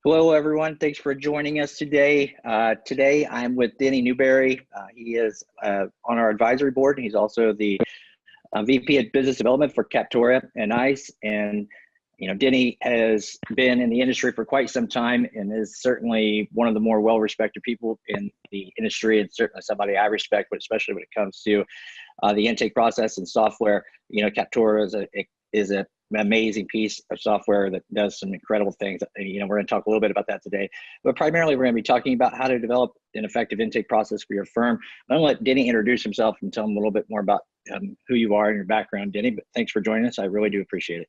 Hello, everyone. Thanks for joining us today. Today, I'm with Denny Newberry. He is on our advisory board. He's also the VP of Business Development for Captorra and ICE. And Denny has been in the industry for quite some time and is certainly one of the more well-respected people in the industry, and certainly somebody I respect, but especially when it comes to the intake process and software. Captorra is an amazing piece of software that does some incredible things. We're going to talk a little bit about that today, but primarily we're going to be talking about how to develop an effective intake process for your firm. I'm going to let Denny introduce himself and tell him a little bit more about who you are and your background, Denny. But thanks for joining us. I really do appreciate it.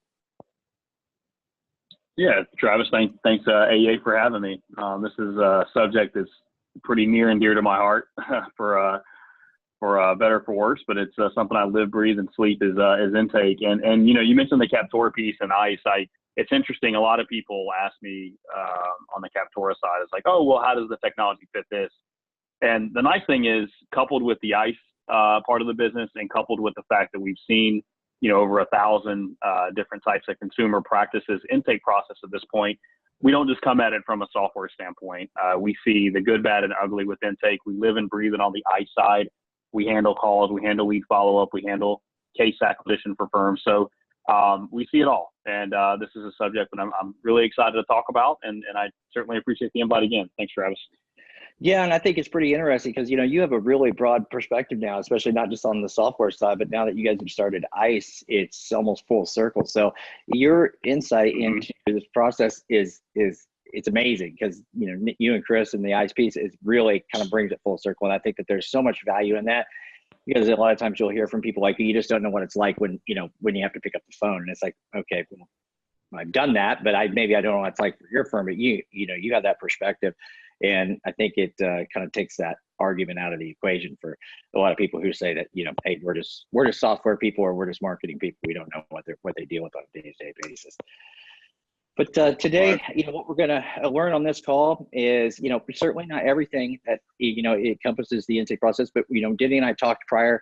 Yeah, Travis, thanks AA for having me. This is a subject that's pretty near and dear to my heart for better or for worse, but it's something I live, breathe, and sleep is intake. And you mentioned the Captorra piece and ICE. It's interesting. A lot of people ask me on the Captorra side, it's like, oh, well, how does the technology fit this? And the nice thing is, coupled with the ICE part of the business, and coupled with the fact that we've seen over 1,000 different types of consumer practices intake process at this point, we don't just come at it from a software standpoint. We see the good, bad, and ugly with intake. We live and breathe it on the ICE side. We handle calls, we handle lead follow-up, we handle case acquisition for firms. So we see it all. And this is a subject that I'm really excited to talk about. And I certainly appreciate the invite again. Thanks, Travis. Yeah, and I think it's pretty interesting because, you have a really broad perspective now, especially not just on the software side, but now that you guys have started ICE, it's almost full circle. So your insight into this process is it's amazing because, you and Chris and the ICE piece is really kind of brings it full circle. And I think that there's so much value in that because a lot of times you'll hear from people like, you just don't know what it's like when you have to pick up the phone. And it's like, okay, well, I've done that, but maybe I don't know what it's like for your firm, but you have that perspective. And I think it kind of takes that argument out of the equation for a lot of people who say that, hey, we're just software people or we're just marketing people. We don't know what they deal with on a day-to-day basis. But today, what we're going to learn on this call is, certainly not everything that, it encompasses the intake process, but, Denny and I talked prior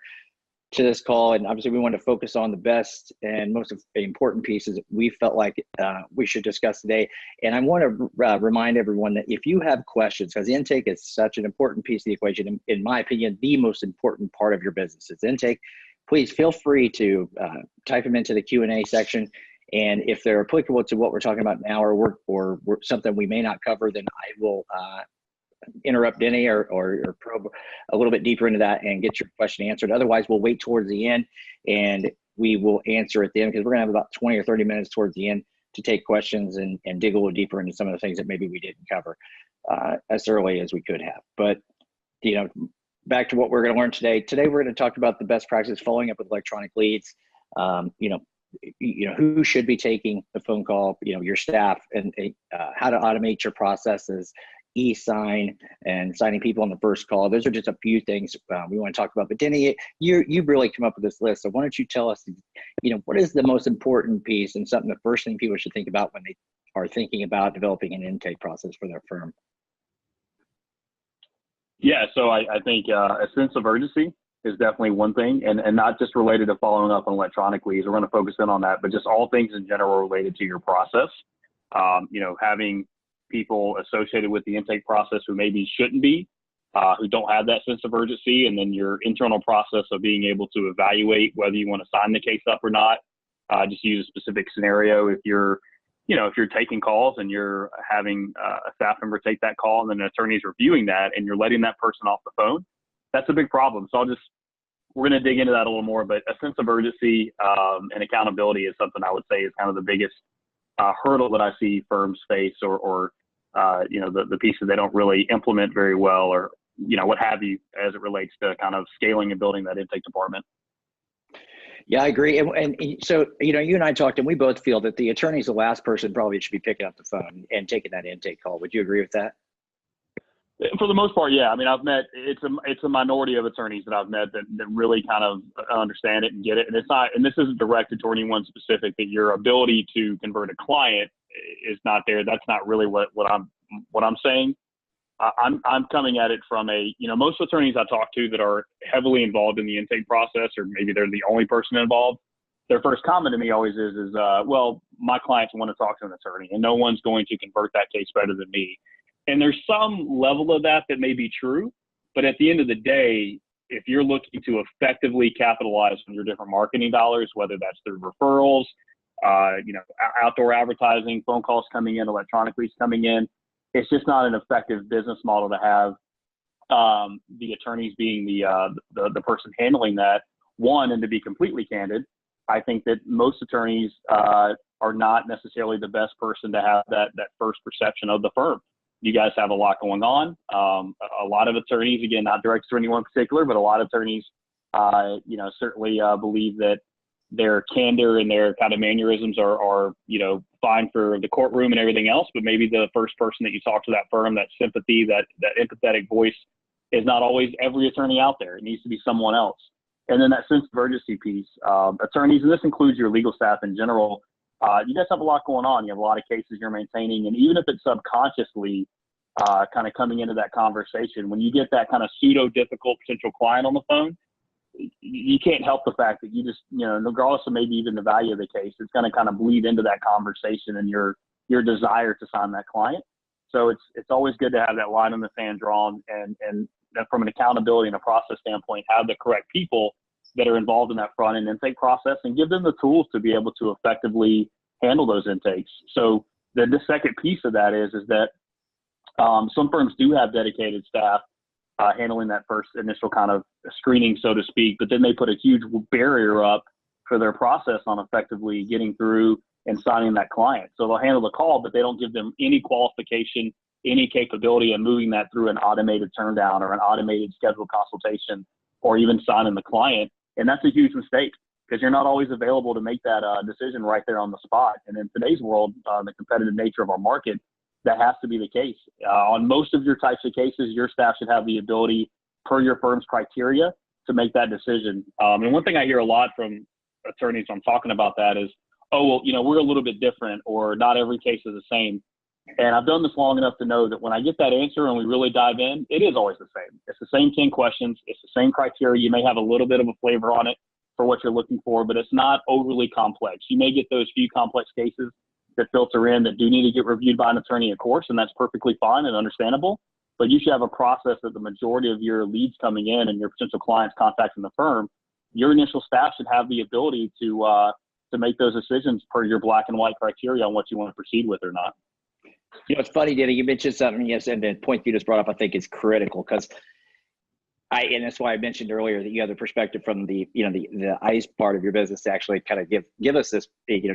to this call, and obviously we want to focus on the best and most important pieces that we felt like we should discuss today. And I want to remind everyone that if you have questions, because intake is such an important piece of the equation, in my opinion, the most important part of your business is intake, please feel free to type them into the Q&A section. And if they're applicable to what we're talking about now or something we may not cover, then I will interrupt Denny or probe a little bit deeper into that and get your question answered. Otherwise, we'll wait towards the end and we will answer at the end because we're going to have about 20 or 30 minutes towards the end to take questions and dig a little deeper into some of the things that maybe we didn't cover as early as we could have. But, back to what we're going to learn today. Today, we're going to talk about the best practices following up with electronic leads. Who should be taking the phone call, your staff, and how to automate your processes, e-sign, and signing people on the first call. Those are just a few things we want to talk about. But Denny, you've really come up with this list. So why don't you tell us, what is the most important piece and something the first thing people should think about when they are thinking about developing an intake process for their firm? Yeah, so I think a sense of urgency is definitely one thing, and not just related to following up on electronic leads. We're going to focus in on that, but just all things in general related to your process. Having people associated with the intake process who maybe shouldn't be, who don't have that sense of urgency, and then your internal process of being able to evaluate whether you want to sign the case up or not. Just use a specific scenario. If you're taking calls and you're having a staff member take that call and then an attorney's reviewing that and you're letting that person off the phone, that's a big problem. So we're going to dig into that a little more, but a sense of urgency and accountability is something I would say is kind of the biggest hurdle that I see firms face or the pieces they don't really implement very well or, what have you, as it relates to kind of scaling and building that intake department. Yeah, I agree. And so, you and I talked and we both feel that the attorney's the last person probably should be picking up the phone and taking that intake call. Would you agree with that? For the most part, yeah. I mean, I've met, it's a minority of attorneys that I've met that really kind of understand it and get it. And it's not, and this isn't directed toward anyone specific, that your ability to convert a client is not there. That's not really what I'm saying. I'm coming at it from most attorneys I talk to that are heavily involved in the intake process, or maybe they're the only person involved, their first comment to me always is, well, my clients want to talk to an attorney and no one's going to convert that case better than me. And there's some level of that may be true, but at the end of the day, if you're looking to effectively capitalize on your different marketing dollars, whether that's through referrals, outdoor advertising, phone calls coming in, electronic leads coming in, it's just not an effective business model to have the attorneys being the person handling that. One, and to be completely candid, I think that most attorneys are not necessarily the best person to have that first perception of the firm. You guys have a lot going on. A lot of attorneys, again, not directed to anyone in particular, but a lot of attorneys, certainly believe that their candor and their kind of mannerisms are fine for the courtroom and everything else, but maybe the first person that you talk to that firm, that sympathy, that empathetic voice is not always every attorney out there. It needs to be someone else. And then that sense of urgency piece, attorneys, and this includes your legal staff in general, you guys have a lot going on. You have a lot of cases you're maintaining, and even if it's subconsciously kind of coming into that conversation, when you get that kind of pseudo difficult potential client on the phone, you can't help the fact that you just, regardless of maybe even the value of the case, it's going to kind of bleed into that conversation and your desire to sign that client. So it's always good to have that line in the sand drawn, and from an accountability and a process standpoint, have the correct people that are involved in that front end intake process and give them the tools to be able to effectively handle those intakes. So the second piece of that is that some firms do have dedicated staff handling that first initial kind of screening, so to speak, but then they put a huge barrier up for their process on effectively getting through and signing that client. So they'll handle the call, but they don't give them any qualification, any capability of moving that through an automated turndown or an automated scheduled consultation or even signing the client. And that's a huge mistake because you're not always available to make that decision right there on the spot. And in today's world, the competitive nature of our market, that has to be the case. On most of your types of cases, your staff should have the ability, per your firm's criteria, to make that decision. And one thing I hear a lot from attorneys when I'm talking about that is, oh, well, we're a little bit different, or not every case is the same. And I've done this long enough to know that when I get that answer and we really dive in, it is always the same. It's the same 10 questions. It's the same criteria. You may have a little bit of a flavor on it for what you're looking for, but it's not overly complex. You may get those few complex cases that filter in that do need to get reviewed by an attorney, of course, and that's perfectly fine and understandable. But you should have a process that the majority of your leads coming in and your potential clients contacting the firm, your initial staff should have the ability to make those decisions per your black and white criteria on what you want to proceed with or not. It's funny, Denny, you mentioned something, yes, and the point you just brought up, I think, is critical because and that's why I mentioned earlier that you have the perspective from the ICE part of your business to actually kind of give us this,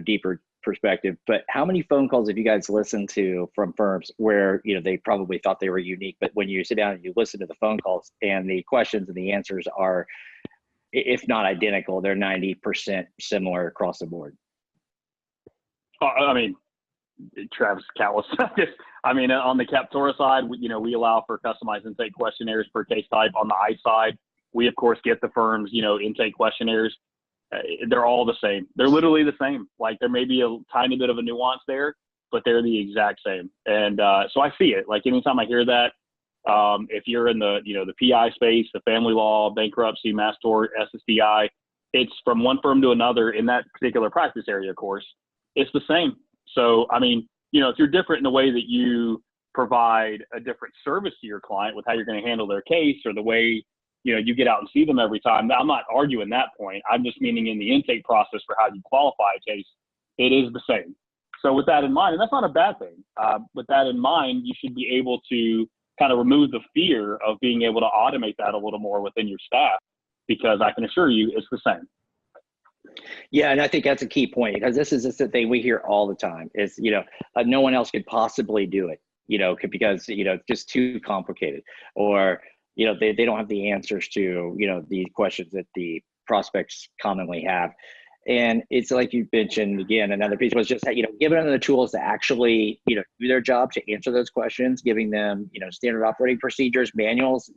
deeper perspective. But how many phone calls have you guys listened to from firms where, they probably thought they were unique, but when you sit down and you listen to the phone calls and the questions and the answers are, if not identical, they're 90% similar across the board? I mean, Travis, countless. On the Captorra side, we allow for customized intake questionnaires per case type. On the ICE side, we of course get the firm's, intake questionnaires. They're all the same. They're literally the same. Like there may be a tiny bit of a nuance there, but they're the exact same. And so I see it. Like anytime I hear that, if you're in the, the PI space, the family law, bankruptcy, mass tort, SSDI, it's from one firm to another in that particular practice area, of course. It's the same. So, if you're different in the way that you provide a different service to your client with how you're going to handle their case or the way, you get out and see them every time, I'm not arguing that point. I'm just meaning in the intake process for how you qualify a case, it is the same. So with that in mind, and that's not a bad thing, with that in mind, you should be able to kind of remove the fear of being able to automate that a little more within your staff, because I can assure you it's the same. Yeah, and I think that's a key point because this is the thing we hear all the time is, no one else could possibly do it, because, it's just too complicated, or, they don't have the answers to, the questions that the prospects commonly have. And it's like you mentioned, again, another piece was just, giving them the tools to actually, do their job, to answer those questions, giving them, standard operating procedures, manuals,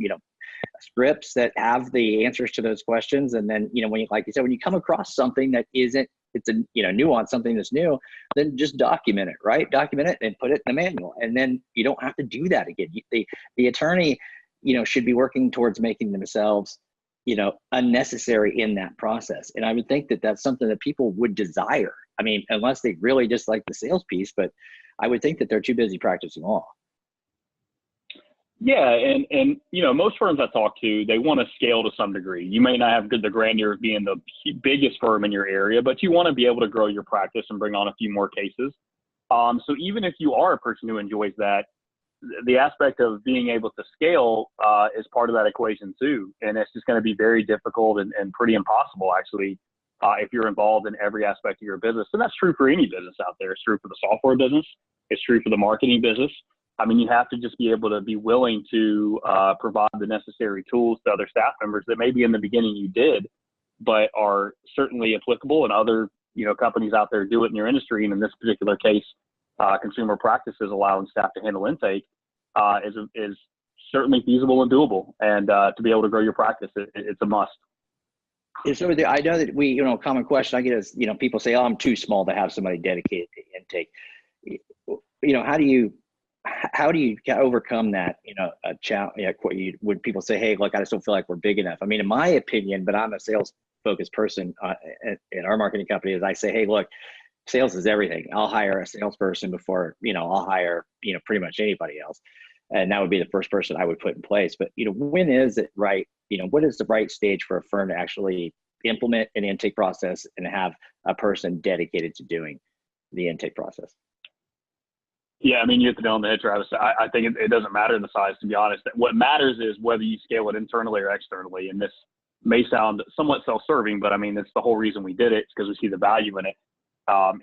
scripts that have the answers to those questions. And then, when you, like you said, when you come across something that isn't, it's a nuance, something that's new, then just document it, right? Document it and put it in the manual. And then you don't have to do that again. The attorney, should be working towards making themselves, unnecessary in that process. And I would think that that's something that people would desire. I mean, unless they really just like the sales piece, but I would think that they're too busy practicing law. Yeah, and most firms I talk to, they want to scale to some degree. You may not have the grandeur of being the biggest firm in your area, but you want to be able to grow your practice and bring on a few more cases. So even if you are a person who enjoys that, the aspect of being able to scale is part of that equation too. And it's just going to be very difficult and pretty impossible, actually, if you're involved in every aspect of your business. And that's true for any business out there. It's true for the software business. It's true for the marketing business. I mean, you have to just be able to be willing to provide the necessary tools to other staff members that maybe in the beginning you did, but are certainly applicable, and other companies out there do it in your industry. And in this particular case, consumer practices allowing staff to handle intake is certainly feasible and doable. And to be able to grow your practice, it's a must. So I know that common question I get is, people say, "Oh, I'm too small to have somebody dedicated to intake." How do you overcome that, a challenge? When people say, "Hey, look, I just don't feel like we're big enough." I mean, in my opinion, but I'm a sales focused person in our marketing company, is I say, "Hey, look, sales is everything. I'll hire a salesperson before, I'll hire, pretty much anybody else." And that would be the first person I would put in place. But, when is it right? What is the right stage for a firm to actually implement an intake process and have a person dedicated to doing the intake process? Yeah, I mean, you hit the nail on the head, Travis. I think it doesn't matter the size, to be honest. What matters is whether you scale it internally or externally. And this may sound somewhat self-serving, but I mean, it's the whole reason we did it, because we see the value in it.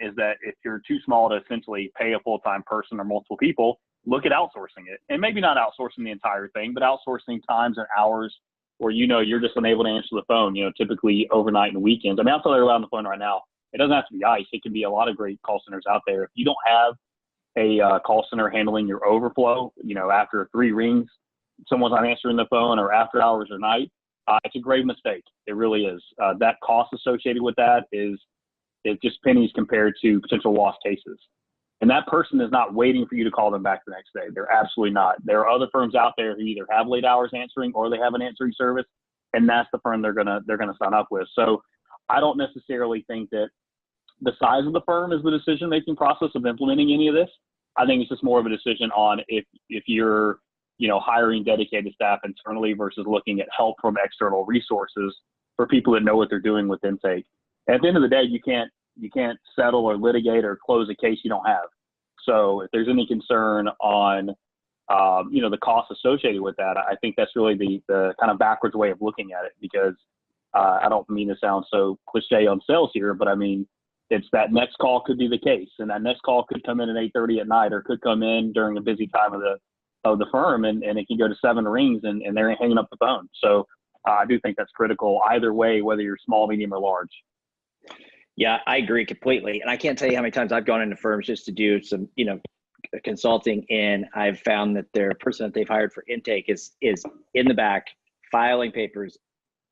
Is that if you're too small to essentially pay a full-time person or multiple people, look at outsourcing it. And maybe not outsourcing the entire thing, but outsourcing times and hours where you're just unable to answer the phone, typically overnight and weekends. I mean, I'll tell you on the phone right now, it doesn't have to be ICE. It can be a lot of great call centers out there. If you don't have a call center handling your overflow, after 3 rings, someone's not answering the phone, or after hours or night, it's a grave mistake. It really is. That cost associated with that is just pennies compared to potential lost cases. And that person is not waiting for you to call them back the next day. They're absolutely not. There are other firms out there who either have late hours answering or they have an answering service, and that's the firm they're gonna sign up with. So I don't necessarily think that the size of the firm is the decision-making process of implementing any of this. I think it's just more of a decision on if you're, hiring dedicated staff internally versus looking at help from external resources for people that know what they're doing with intake. At the end of the day, you can't settle or litigate or close a case you don't have. So if there's any concern on, the cost associated with that, I think that's really the kind of backwards way of looking at it, because I don't mean to sound so cliche on sales here, but I mean, it's that next call could be the case, and that next call could come in at 8:30 at night, or could come in during a busy time of the firm, and it can go to 7 rings and they're hanging up the phone. So I do think that's critical either way, whether you're small, medium, or large. Yeah, I agree completely. And I can't tell you how many times I've gone into firms just to do some, consulting, and I've found that their person that they've hired for intake is in the back filing papers,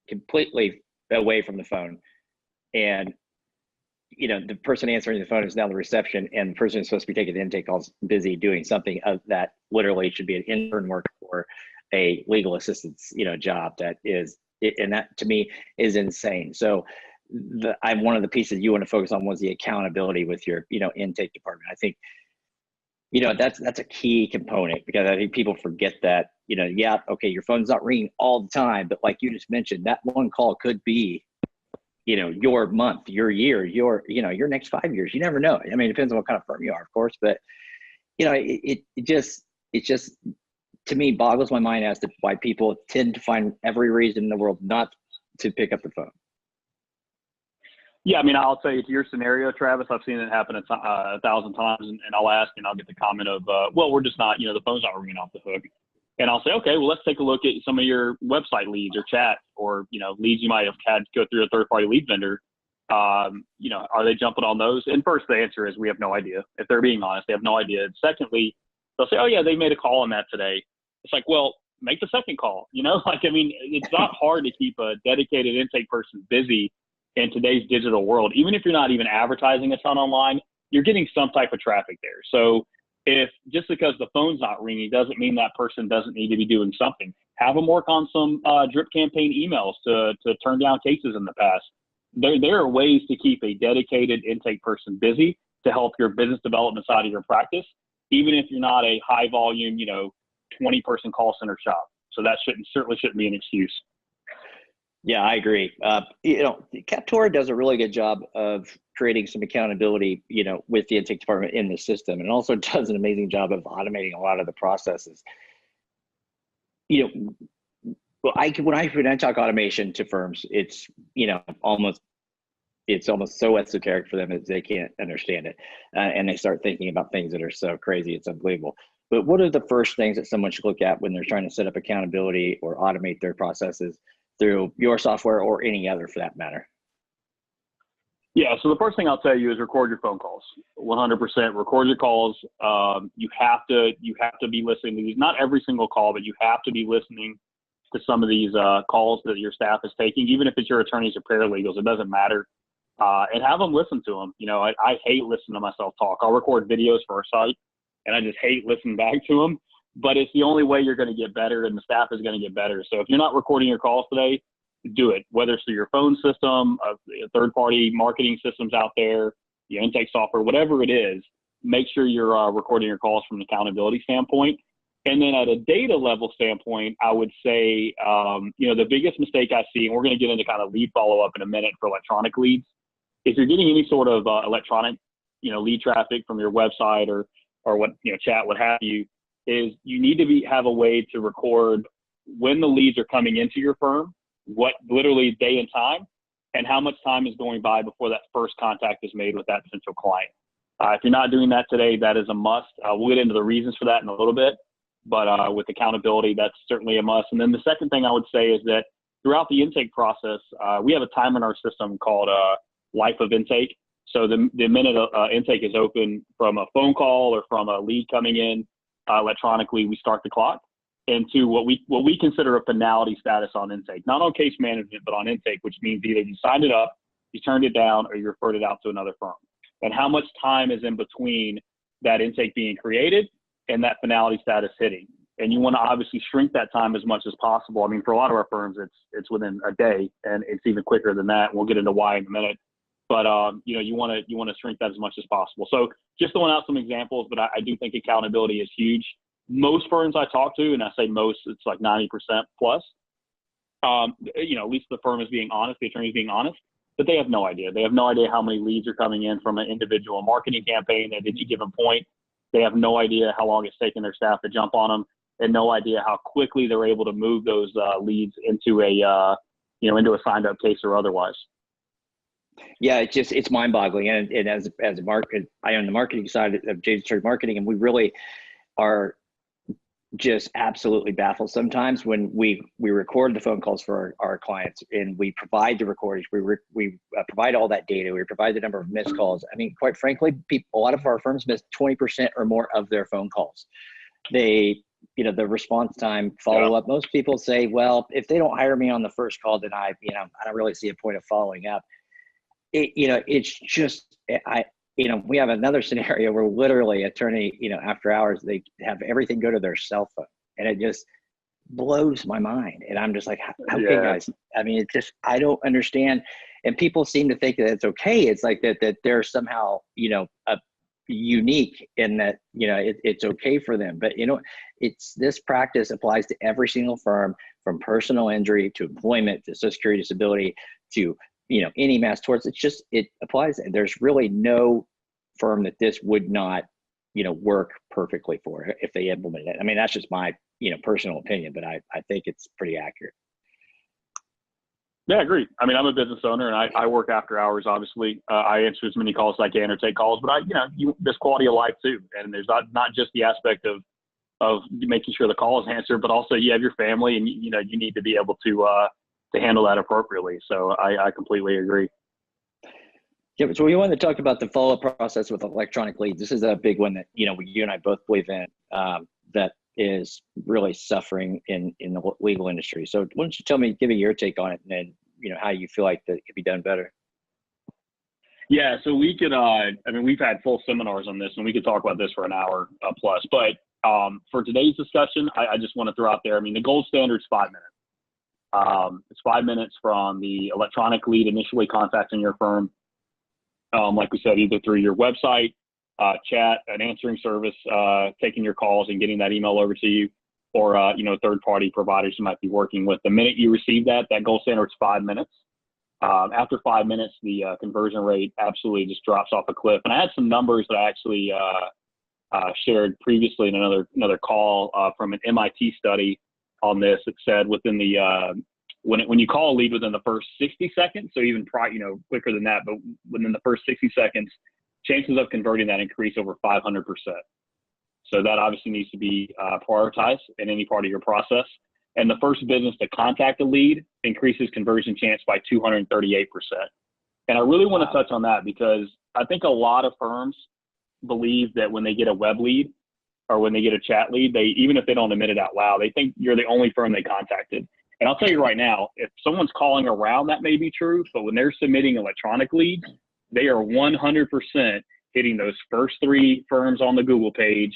completely away from the phone. And the person answering the phone is now the reception, and the person who's supposed to be taking the intake calls busy doing something of that literally should be an intern work or a legal assistance, job. And that to me is insane. So I'm one of the pieces you want to focus on was the accountability with your, intake department. I think, that's a key component, because I think people forget that, yeah, okay, your phone's not ringing all the time, but like you just mentioned, that one call could be, your month, your year, your next 5 years. You never know. I mean, it depends on what kind of firm you are, of course, but it just to me boggles my mind as to why people tend to find every reason in the world not to pick up the phone. Yeah, I mean, I'll tell you, to your scenario, Travis, I've seen it happen 1,000 times, and I'll ask, and I'll get the comment of, well, we're just not, the phone's not ringing off the hook. And I'll say, okay, well, let's take a look at some of your website leads or chat, or, leads you might have had to go through a third-party lead vendor. Are they jumping on those? And first, the answer is we have no idea. If they're being honest, they have no idea. And secondly, they'll say, oh, yeah, they made a call on that today. It's like, well, make the second call, it's not hard to keep a dedicated intake person busy in today's digital world. Even if you're not even advertising a ton online, you're getting some type of traffic there. So if just because the phone's not ringing doesn't mean that person doesn't need to be doing something. Have them work on some drip campaign emails to turn down cases in the past. There are ways to keep a dedicated intake person busy to help your business development side of your practice, even if you're not a high volume, 20-person call center shop. So that certainly shouldn't be an excuse. Yeah, I agree. Captorra does a really good job of creating some accountability, with the intake department in the system, and also does an amazing job of automating a lot of the processes. When I talk automation to firms, it's almost so esoteric for them that they can't understand it, and they start thinking about things that are so crazy it's unbelievable. But what are the first things that someone should look at when they're trying to set up accountability or automate their processes through your software or any other for that matter? Yeah, so the first thing I'll tell you is record your phone calls. 100% record your calls. You have to be listening to these. Not every single call, but you have to be listening to some of these calls that your staff is taking, even if it's your attorneys or paralegals. It doesn't matter. And have them listen to them. I hate listening to myself talk. I'll record videos for our site, and I just hate listening back to them. But it's the only way you're going to get better, and the staff is going to get better. So if you're not recording your calls today, do it, whether it's through your phone system, third-party marketing systems out there, your intake software, whatever it is. Make sure you're recording your calls from an accountability standpoint. And then at a data level standpoint, I would say, the biggest mistake I see, and we're going to get into kind of lead follow-up in a minute for electronic leads, if you're getting any sort of electronic, lead traffic from your website or what, chat, what have you, is you need to have a way to record when the leads are coming into your firm, what literally day and time, and how much time is going by before that first contact is made with that potential client. If you're not doing that today, that is a must. We'll get into the reasons for that in a little bit, but with accountability, that's certainly a must. And then the second thing I would say is that throughout the intake process, we have a timer in our system called life of intake. So the minute intake is open from a phone call or from a lead coming in electronically, we start the clock into what we consider a finality status on intake, not on case management, but on intake, which means either you signed it up, you turned it down, or you referred it out to another firm. And how much time is in between that intake being created and that finality status hitting. And you want to obviously shrink that time as much as possible. I mean, for a lot of our firms, it's within a day, and it's even quicker than that. We'll get into why in a minute. But you want to shrink that as much as possible. So just throwing out some examples, but I do think accountability is huge. Most firms I talk to, and I say most, it's like 90% plus, at least the firm is being honest, the attorney is being honest, but they have no idea. They have no idea how many leads are coming in from an individual marketing campaign at any given point. They have no idea how long it's taking their staff to jump on them, and no idea how quickly they're able to move those leads into a signed up case or otherwise. Yeah, it's mind boggling. And as a market, I own the marketing side of James Church Marketing, and we really are just absolutely baffled sometimes when we record the phone calls for our clients, and we provide the recordings, we provide all that data, we provide the number of missed calls. I mean, quite frankly, a lot of our firms miss 20% or more of their phone calls. The response time, follow up. Most people say, well, if they don't hire me on the first call, then I don't really see a point of following up. It's just, we have another scenario where literally attorney, after hours, they have everything go to their cell phone, and it just blows my mind. And I'm just like, okay, guys, I mean, I don't understand. And people seem to think that it's okay. It's like that they're somehow, unique in that, it's okay for them. But, this practice applies to every single firm, from personal injury to employment to Social Security disability to, any mass torts. It applies. And there's really no firm that this would not, work perfectly for if they implement it. I mean, that's just my, personal opinion, but I think it's pretty accurate. Yeah, I agree. I mean, I'm a business owner, and I work after hours, obviously. I answer as many calls as I can or take calls, but there's quality of life too. And there's not just the aspect of making sure the call is answered, but also you have your family, and you need to be able to handle that appropriately. So I completely agree. Yeah, so we wanted to talk about the follow-up process with electronic leads. This is a big one that, you and I both believe in, that is really suffering in the legal industry. So why don't you give me your take on it, and then, how you feel like that could be done better? Yeah, so we could, I mean, we've had full seminars on this and we could talk about this for an hour plus, but for today's discussion, I just want to throw out there, I mean, the gold standard is 5 minutes. It's 5 minutes from the electronic lead initially contacting your firm. Like we said, either through your website, chat, an answering service, taking your calls and getting that email over to you, or, you know, third-party providers you might be working with. The minute you receive that gold standard is 5 minutes. After 5 minutes, the conversion rate absolutely just drops off a cliff. And I had some numbers that I actually shared previously in another call from an MIT study on this. It said within the when you call a lead within the first 60 seconds, so even quicker than that, but within the first 60 seconds, chances of converting that increase over 500%. So that obviously needs to be prioritized in any part of your process. And the first business to contact a lead increases conversion chance by 238%. And I really want to touch on that because I think a lot of firms believe that when they get a web lead or when they get a chat lead, even if they don't admit it out loud, they think you're the only firm they contacted. And I'll tell you right now, if someone's calling around, that may be true, but when they're submitting electronic leads, they are 100% hitting those first 3 firms on the Google page,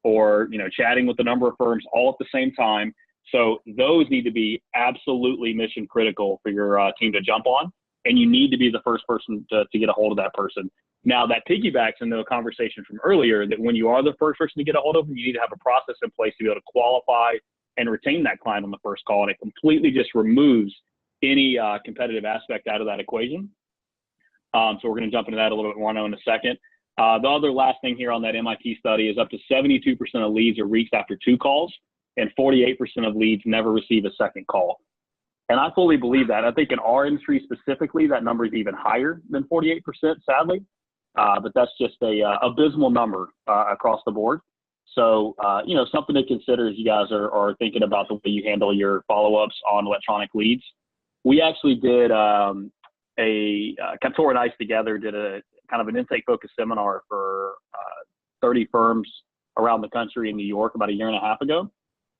or, you know, chatting with a number of firms all at the same time. So those need to be absolutely mission critical for your team to jump on. And you need to be the first person to get a hold of that person. Now that piggybacks into a conversation from earlier that when you are the first person to get a hold of them, you need to have a process in place to be able to qualify and retain that client on the first call. And it completely just removes any competitive aspect out of that equation. So we're going to jump into that a little bit more now in a second. The other last thing here on that MIT study is up to 72% of leads are reached after 2 calls, and 48% of leads never receive a second call. And I fully believe that. I think in our industry specifically, that number is even higher than 48%, sadly. But that's just a abysmal number across the board. So, you know, something to consider as you guys are thinking about the way you handle your follow-ups on electronic leads. We actually did Captorra and I together did a kind of an intake-focused seminar for 30 firms around the country in New York about a year and a half ago.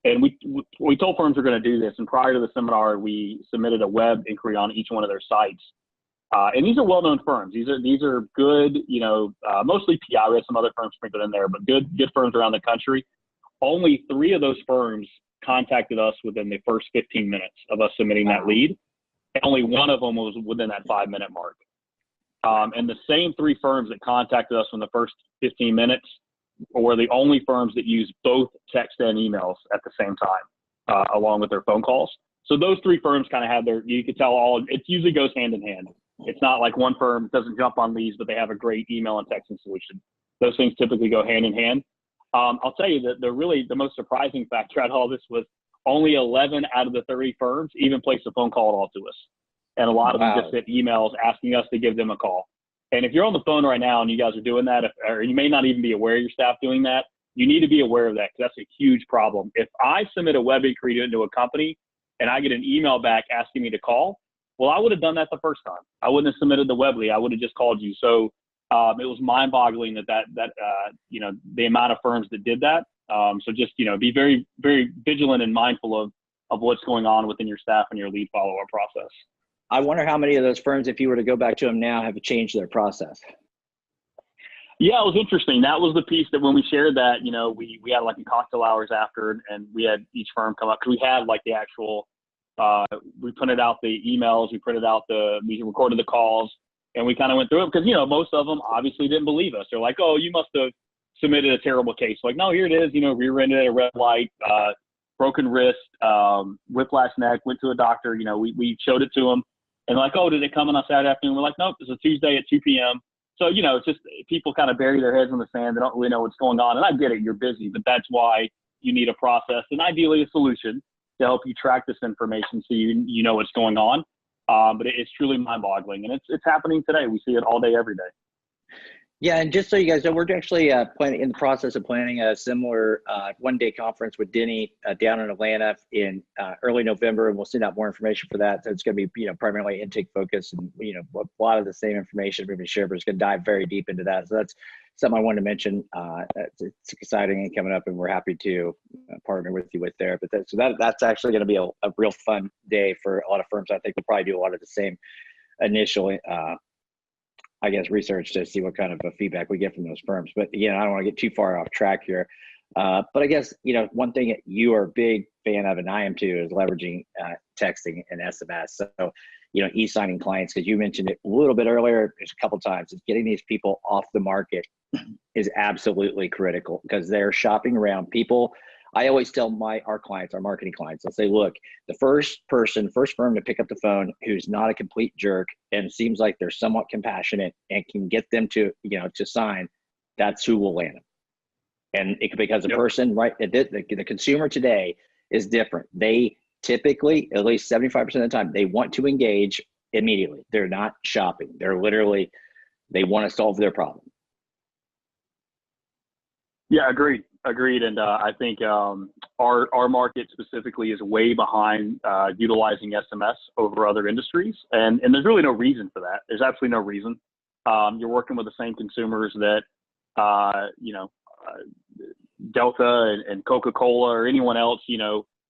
And we told firms we're going to do this. And prior to the seminar, we submitted a web inquiry on each one of their sites. And these are well-known firms. These are good, you know, mostly PI. We have some other firms sprinkled in there, but good firms around the country. Only 3 of those firms contacted us within the first 15 minutes of us submitting that lead. And only 1 of them was within that 5-minute mark. And the same 3 firms that contacted us in the first 15 minutes were the only firms that used both text and emails at the same time, along with their phone calls. So those 3 firms kind of had you could tell it usually goes hand in hand. It's not like one firm doesn't jump on leads, but they have a great email and texting solution. Those things typically go hand in hand. I'll tell you that the most surprising factor out of all this was only 11 out of the 30 firms even placed a phone call at all to us. And a lot of them just sent emails asking us to give them a call. And if you're on the phone right now and you guys are doing that, or you may not even be aware of your staff doing that, you need to be aware of that because that's a huge problem. If I submit a web inquiry into a company and I get an email back asking me to call, well, I would have done that the first time. I wouldn't have submitted the web lead. I would have just called you. So it was mind-boggling that you know, the amount of firms that did that. So just, you know, be very, very vigilant and mindful of what's going on within your staff and your lead follow-up process. I wonder how many of those firms, if you were to go back to them now, have changed their process. Yeah, it was interesting. That was the piece that when we shared that, you know, we had like a cocktail hours after, and we had each firm come up because we had like the actual, we printed out the emails, we recorded the calls, and we kind of went through it because, you know, most of them obviously didn't believe us. They're like, oh, you must have submitted a terrible case. Like, no, here it is, you know, rear-ended at a red light, broken wrist, whiplash neck, went to a doctor, you know, we showed it to them. And like, oh, did it come on a Saturday afternoon? We're like, nope, it's a Tuesday at 2 p.m. So, you know, it's just people kind of bury their heads in the sand. They don't really know what's going on. And I get it, you're busy, but that's why you need a process and ideally a solution to help you track this information so you know what's going on. But it's truly mind-boggling, and it's happening today. We see it all day, every day. Yeah, and just so you guys know, we're actually in the process of planning a similar one-day conference with Denny down in Atlanta in early November, and we'll send out more information for that. So it's going to be, you know, primarily intake focused, and you know, a lot of the same information we're going to share, but it's going to dive very deep into that. So that's something I wanted to mention. It's exciting and coming up, and we're happy to partner with you with there. But that's actually going to be a real fun day for a lot of firms. I think we'll probably do a lot of the same initial I guess, research to see what kind of feedback we get from those firms. But again, I don't want to get too far off track here. But I guess, one thing that you are a big fan of, and I am too, is leveraging texting and SMS. So, e-signing clients, because you mentioned it a little bit earlier, there's a couple times, is getting these people off the market is absolutely critical, because they're shopping around. People, I always tell our clients, our marketing clients, I'll say, look, the first firm to pick up the phone who's not a complete jerk and seems like they're somewhat compassionate and can get them to, to sign, that's who will land them. And because the person, right, the consumer today is different. They typically, at least 75% of the time, they want to engage immediately. They're not shopping. They're literally, they want to solve their problem. Yeah, agreed. And I think our market specifically is way behind utilizing SMS over other industries. And there's really no reason for that. There's absolutely no reason. You're working with the same consumers that, Delta and Coca-Cola or anyone else,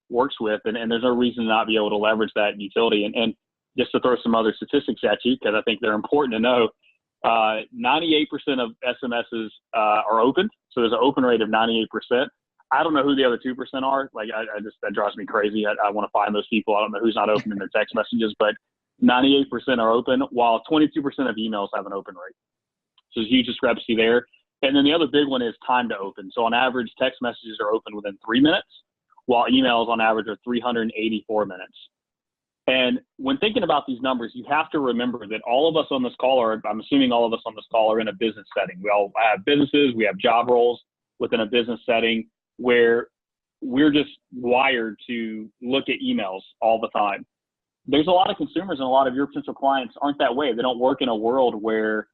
works with. And there's no reason to not be able to leverage that utility. And just to throw some other statistics at you, because I think they're important to know, 98% of SMSs are opened. So there's an open rate of 98%. I don't know who the other 2% are. Like, that drives me crazy. I want to find those people. I don't know who's not opening their text messages, but 98% are open, while 22% of emails have an open rate. So there's a huge discrepancy there. And then the other big one is time to open. So on average, text messages are open within 3 minutes, while emails on average are 384 minutes. And when thinking about these numbers, you have to remember that all of us on this call, or I'm assuming all of us on this call, are in a business setting. We all have businesses, we have job roles within a business setting where we're just wired to look at emails all the time. There's a lot of consumers and a lot of your potential clients aren't that way. They don't work in a world where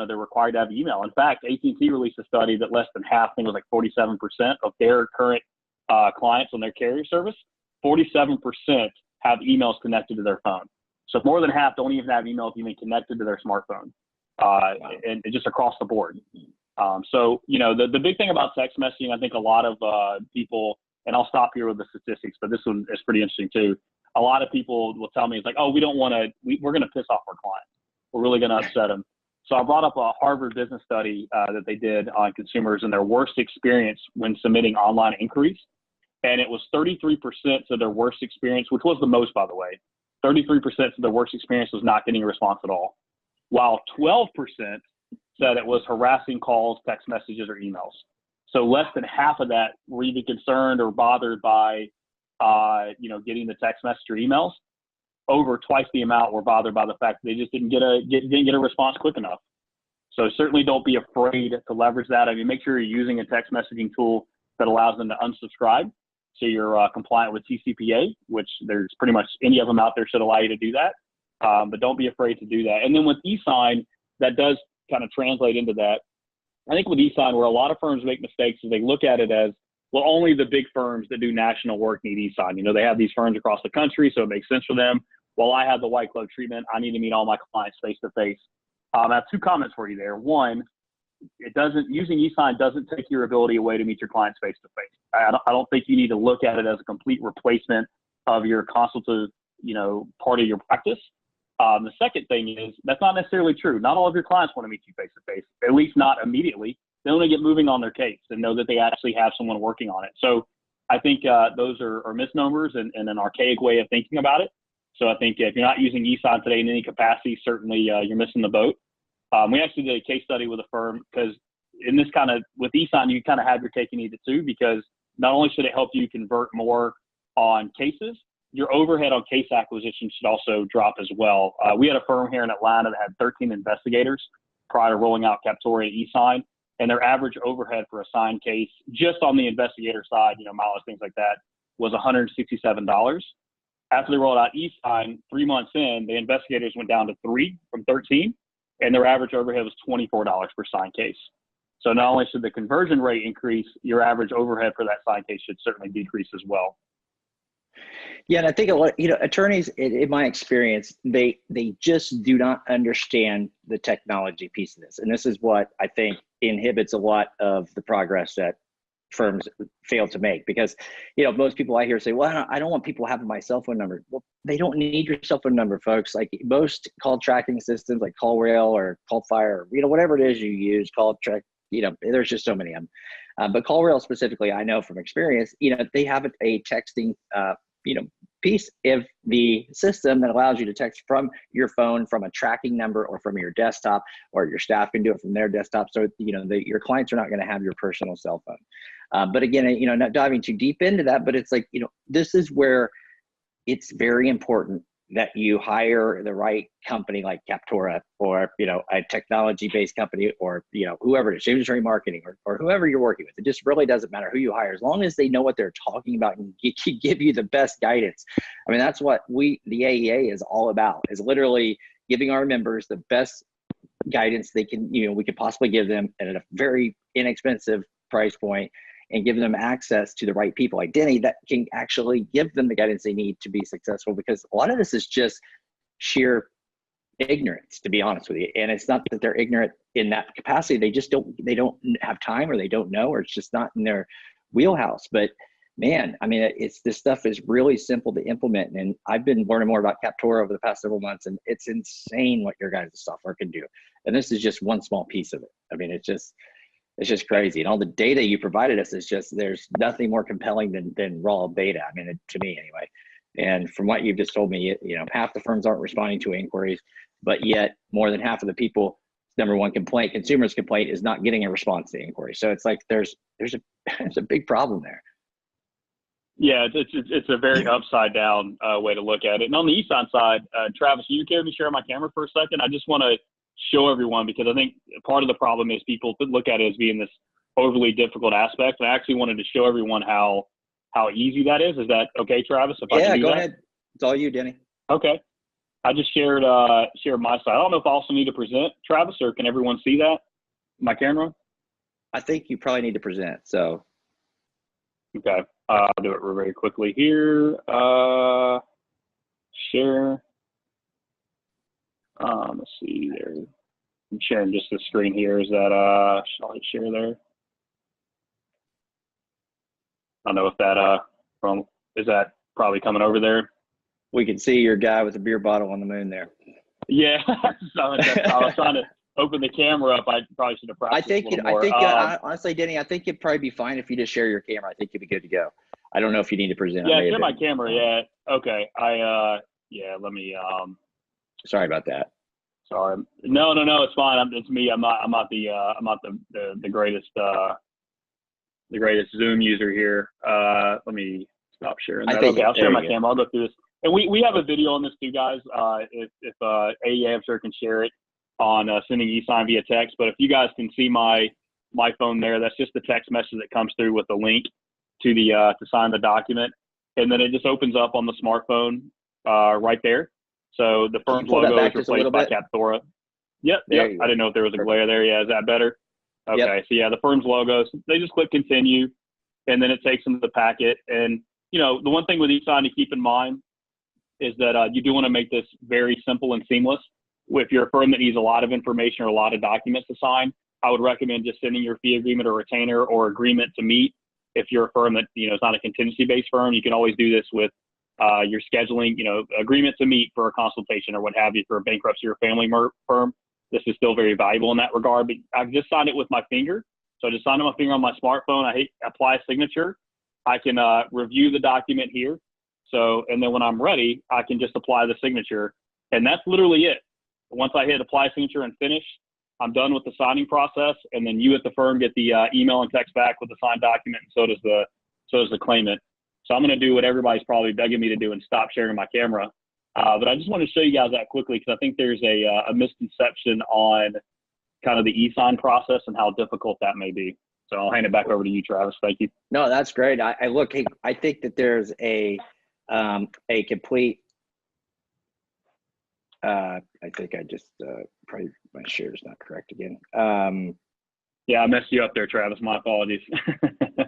they're required to have email. In fact, AT&T released a study that less than half, I think it was like 47% of their current clients on their carrier service, 47% have emails connected to their phone. So more than half don't even have emails even connected to their smartphone, and just across the board. The big thing about text messaging, I think a lot of people, and I'll stop here with the statistics, but this one is pretty interesting too. A lot of people will tell me, it's like, oh, we're going to piss off our clients. We're really going to upset them. So I brought up a Harvard business study that they did on consumers and their worst experience when submitting online inquiries. And it was 33% of their worst experience, which was the most, by the way. 33% of their worst experience was not getting a response at all, while 12% said it was harassing calls, text messages, or emails. So less than half of that were either concerned or bothered by, getting the text message or emails. Over twice the amount were bothered by the fact that they just didn't get a response quick enough. So certainly don't be afraid to leverage that. I mean, make sure you're using a text messaging tool that allows them to unsubscribe. So you're compliant with TCPA, which there's pretty much any of them out there should allow you to do that. But don't be afraid to do that. And then with e-sign, that does kind of translate into that. I think with e-sign, where a lot of firms make mistakes is they look at it as, well, only the big firms that do national work need e-sign. They have these firms across the country, so it makes sense for them. While I have the white glove treatment, I need to meet all my clients face to face. I have two comments for you there. One, using e-sign doesn't take your ability away to meet your clients face to face. I don't think you need to look at it as a complete replacement of your consultative, part of your practice. The second thing is that's not necessarily true. Not all of your clients want to meet you face to face, at least not immediately. They want to get moving on their case and know that they actually have someone working on it. So I think those are misnomers and an archaic way of thinking about it. So I think if you're not using e-sign today in any capacity, certainly you're missing the boat. We actually did a case study with a firm because with e-sign, you kind of have your cake and eat it too, because not only should it help you convert more on cases, your overhead on case acquisition should also drop as well. We had a firm here in Atlanta that had 13 investigators prior to rolling out Captorra and e-sign, and their average overhead for a signed case, just on the investigator side, mileage, things like that, was $167. After they rolled out e-sign, 3 months in, the investigators went down to 3 from 13, and their average overhead was $24 per signed case. So not only should the conversion rate increase, your average overhead for that signed case should certainly decrease as well. Yeah, and I think attorneys, in my experience, they just do not understand the technology piece of this, and this is what I think inhibits a lot of the progress that firms fail to make, because, you know, most people I hear say, well, I don't want people having my cell phone number. Well, they don't need your cell phone number, folks. Like most call tracking systems like CallRail or CallFire, or, you know, whatever it is you use, call track, you know, there's just so many of them. But CallRail specifically, I know from experience, you know, they have a texting, you know, piece of the system that allows you to text from your phone, from a tracking number, or from your desktop, or your staff can do it from their desktop. So, you know, your clients are not going to have your personal cell phone. But again, you know, not diving too deep into that, but it's like, you know, this is where it's very important that you hire the right company like Captorra, or, you know, a technology-based company, or, you know, whoever it is, industry marketing, or whoever you're working with. It just really doesn't matter who you hire, as long as they know what they're talking about and give you the best guidance. I mean, that's what the AEA is all about, is literally giving our members the best guidance they can, you know, we could possibly give them at a very inexpensive price point, and give them access to the right people like Denny that can actually give them the guidance they need to be successful. Because a lot of this is just sheer ignorance, to be honest with you. And it's not that they're ignorant in that capacity. They just don't have time, or they don't know, or it's just not in their wheelhouse. But man, I mean, this stuff is really simple to implement. And I've been learning more about Captorra over the past several months, and it's insane what your guys' software can do. And this is just one small piece of it. I mean, it's just crazy. And all the data you provided us is just, there's nothing more compelling than raw data. I mean, to me anyway. And from what you've just told me, you know, half the firms aren't responding to inquiries, but yet more than half of the people, number one consumer's complaint is not getting a response to inquiry. So it's like, there's a big problem there. Yeah, it's a very upside down way to look at it. And on the e-sign side, Travis, you care to share my camera for a second? I just want to show everyone, because I think part of the problem is people look at it as being this overly difficult aspect. And I actually wanted to show everyone how easy that is. Is that okay, Travis? If I can do go that? ahead. It's all you, Denny. Okay. I just shared my side. I don't know if I also need to present, Travis, or can everyone see that? My camera? I think you probably need to present. So. Okay. I'll do it very quickly here. Share. Let's see there. I'm sharing just the screen here. Is that shall I share there? I don't know if that is that probably coming over there? We can see your guy with a beer bottle on the moon there. Yeah. So I was trying to open the camera up. I probably should have practiced. Honestly, Denny, I think it'd probably be fine if you just share your camera. I think you'd be good to go. I don't know if you need to present. Yeah, share my camera. Yeah. Okay. Yeah. Let me. Sorry about that. Sorry. No. It's fine. It's me. I'm not the greatest Zoom user here. Let me stop sharing that. Okay, I'll share my camera. I'll go through this. And we have a video on this too, guys. If AEA, I'm sure, can share it on sending e-sign via text. But if you guys can see my phone there, that's just the text message that comes through with the link to to sign the document, and then it just opens up on the smartphone right there. So the firm's logo is replaced by Captorra. Yep. I didn't know if there was a glare there. Yeah, is that better? Okay. Yep. So yeah, the firm's logos. They just click continue, and then it takes them to the packet. And you know, the one thing with e-sign to keep in mind is that you do want to make this very simple and seamless. If you're a firm that needs a lot of information or a lot of documents to sign, I would recommend just sending your fee agreement or retainer or agreement to meet. If you're a firm that, you know, is not a contingency-based firm, you can always do this with your scheduling, you know, agreement to meet for a consultation or what have you. For a bankruptcy or family firm, this is still very valuable in that regard. But I've just signed it with my finger. So I just signed it with my finger on my smartphone. I hit apply signature. I can review the document here. So, and then when I'm ready, I can just apply the signature. And that's literally it. Once I hit apply signature and finish, I'm done with the signing process. And then you at the firm get the email and text back with the signed document. And so does the claimant. So I'm going to do what everybody's probably begging me to do and stop sharing my camera. But I just want to show you guys that quickly, because I think there's a misconception on kind of the e-sign process and how difficult that may be. So I'll hand it back over to you, Travis. Thank you. No, that's great. I think that there's a complete, I think I just, probably my share is not correct again. Yeah, I messed you up there, Travis. My apologies.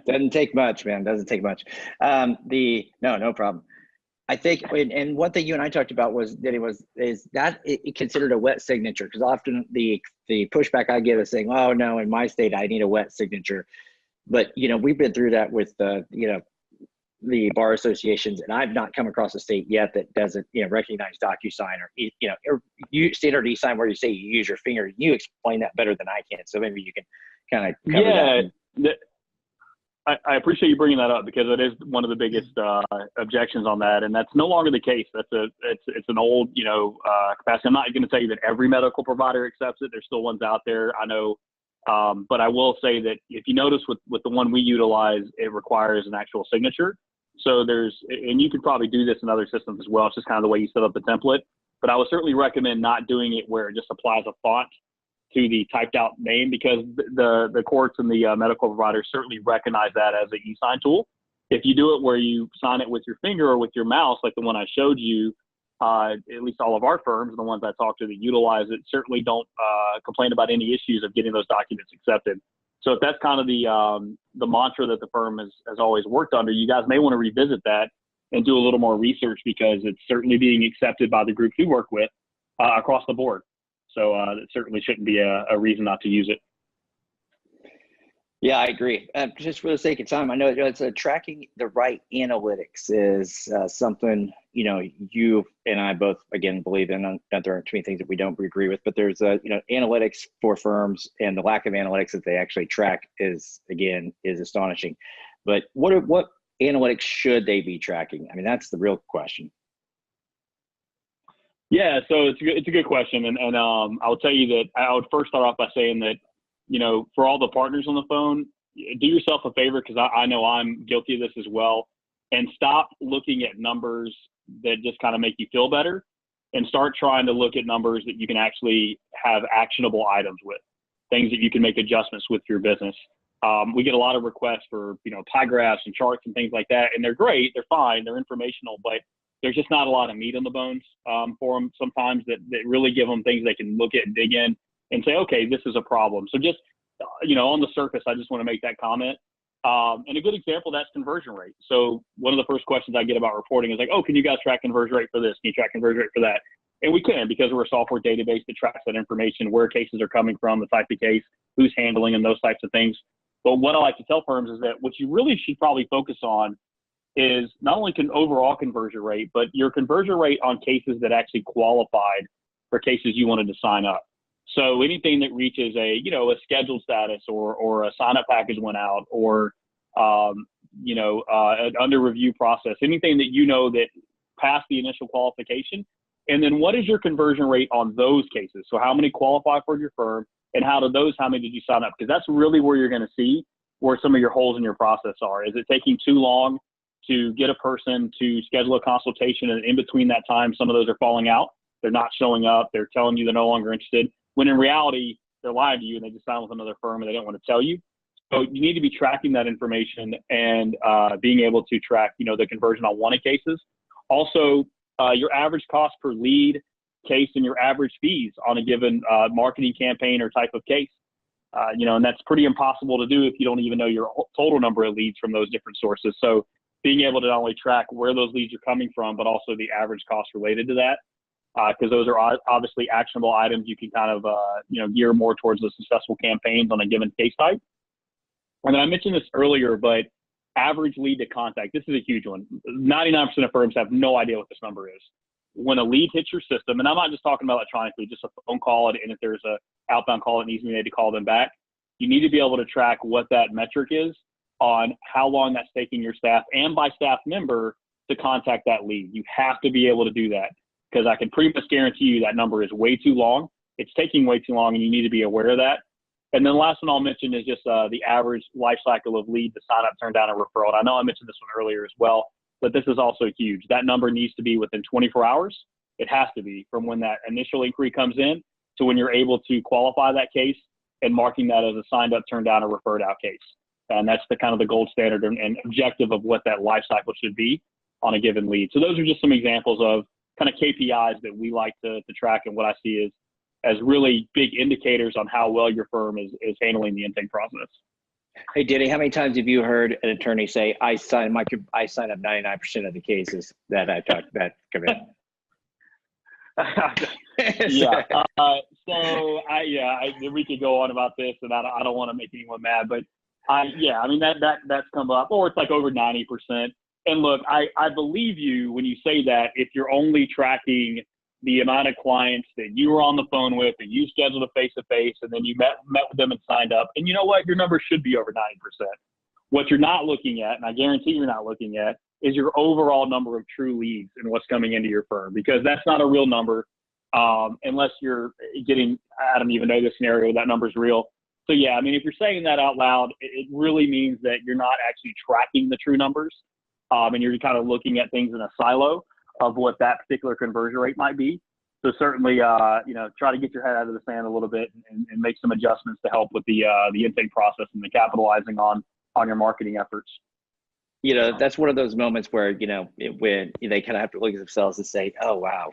Doesn't take much, man. Doesn't take much. No problem. I think, and one thing you and I talked about was that it considered a wet signature, because often the pushback I get is saying, oh no, in my state I need a wet signature. But, we've been through that with the bar associations, and I've not come across a state yet that doesn't, recognize DocuSign or standard e-sign where you say you use your finger. You explain that better than I can. So maybe you can kind of cover that. I appreciate you bringing that up because it is one of the biggest objections on that, and that's no longer the case. It's an old capacity. I'm not going to tell you that every medical provider accepts it. There's still ones out there, I know, but I will say that if you notice with the one we utilize, it requires an actual signature. So and you could probably do this in other systems as well. It's just kind of the way you set up the template. But I would certainly recommend not doing it where it just applies a font to the typed out name, because the courts and the medical providers certainly recognize that as an e-sign tool. If you do it where you sign it with your finger or with your mouse, like the one I showed you, at least all of our firms, the ones I talk to that utilize it, certainly don't complain about any issues of getting those documents accepted. So if that's kind of the mantra that the firm has always worked under, you guys may want to revisit that and do a little more research, because it's certainly being accepted by the groups we work with across the board. So that certainly shouldn't be a reason not to use it. Yeah, I agree. Just for the sake of time, I know it's tracking the right analytics is something, you and I both, again, believe in. That there aren't too many things that we don't agree with, but there's, analytics for firms, and the lack of analytics that they actually track is astonishing. But what analytics should they be tracking? I mean, that's the real question. Yeah, so it's a good question, and I'll tell you that I would first start off by saying that, for all the partners on the phone, do yourself a favor, because I know I'm guilty of this as well, and stop looking at numbers that just kind of make you feel better, and start trying to look at numbers that you can actually have actionable items with, things that you can make adjustments with your business. We get a lot of requests for, pie graphs and charts and things like that, and they're great, they're fine, they're informational, but there's just not a lot of meat on the bones for them sometimes that really give them things they can look at and dig in and say, okay, this is a problem. So just, on the surface, I just want to make that comment. And a good example of that's conversion rate. So one of the first questions I get about reporting is like, oh, can you guys track conversion rate for this? Can you track conversion rate for that? And we can, because we're a software database that tracks that information, where cases are coming from, the type of case, who's handling them, those types of things. But what I like to tell firms is that what you really should probably focus on is not only overall conversion rate, but your conversion rate on cases that actually qualified for cases you wanted to sign up. So anything that reaches a scheduled status or a sign up package went out, or, an under review process, anything that that passed the initial qualification. And then what is your conversion rate on those cases? So how many qualify for your firm, and how many did you sign up? Because that's really where you're going to see where some of your holes in your process are. Is it taking too long to get a person to schedule a consultation, and in between that time, some of those are falling out? They're not showing up. They're telling you they're no longer interested, when in reality, they're lying to you and they just signed with another firm and they don't want to tell you. So you need to be tracking that information and being able to track, the conversion on one of cases. Also, your average cost per lead case and your average fees on a given marketing campaign or type of case. And that's pretty impossible to do if you don't even know your total number of leads from those different sources. So being able to not only track where those leads are coming from, but also the average cost related to that, because those are obviously actionable items you can kind of, gear more towards the successful campaigns on a given case type. And then I mentioned this earlier, but average lead to contact, this is a huge one. 99% of firms have no idea what this number is. When a lead hits your system, and I'm not just talking about electronically, just a phone call, and if there's a outbound call that needs to be made to call them back, you need to be able to track what that metric is on how long that's taking your staff and by staff member to contact that lead. You have to be able to do that, because I can pretty much guarantee you that number is way too long. It's taking way too long, and you need to be aware of that. And then the last one I'll mention is just the average life cycle of lead to sign up, turn down, a referral. And I know I mentioned this one earlier as well, but this is also huge. That number needs to be within 24 hours. It has to be from when that initial inquiry comes in to when you're able to qualify that case and marking that as a signed up, turned down, or referred out case. And that's the kind of the gold standard and objective of what that life cycle should be on a given lead. So those are just some examples of kind of KPIs that we like to track, and what I see is as really big indicators on how well your firm is handling the intake process. Hey, Denny, how many times have you heard an attorney say, I sign up 99% of the cases that I talked about come in? Yeah. We could go on about this, and I don't want to make anyone mad, but Yeah, I mean, that's come up, or it's like over 90%. And look, I believe you when you say that if you're only tracking the amount of clients that you were on the phone with and you scheduled a face-to-face and then you met with them and signed up. And you know what? Your number should be over 90%. What you're not looking at, and I guarantee you're not looking at, is your overall number of true leads and what's coming into your firm, because that's not a real number unless you're getting, I don't even know this scenario, that number's real. So yeah, I mean, if you're saying that out loud, it really means that you're not actually tracking the true numbers, and you're kind of looking at things in a silo of what that particular conversion rate might be. So certainly, try to get your head out of the sand a little bit and make some adjustments to help with the intake process and the capitalizing on your marketing efforts. That's one of those moments where, when they kind of have to look at themselves and say, oh, wow,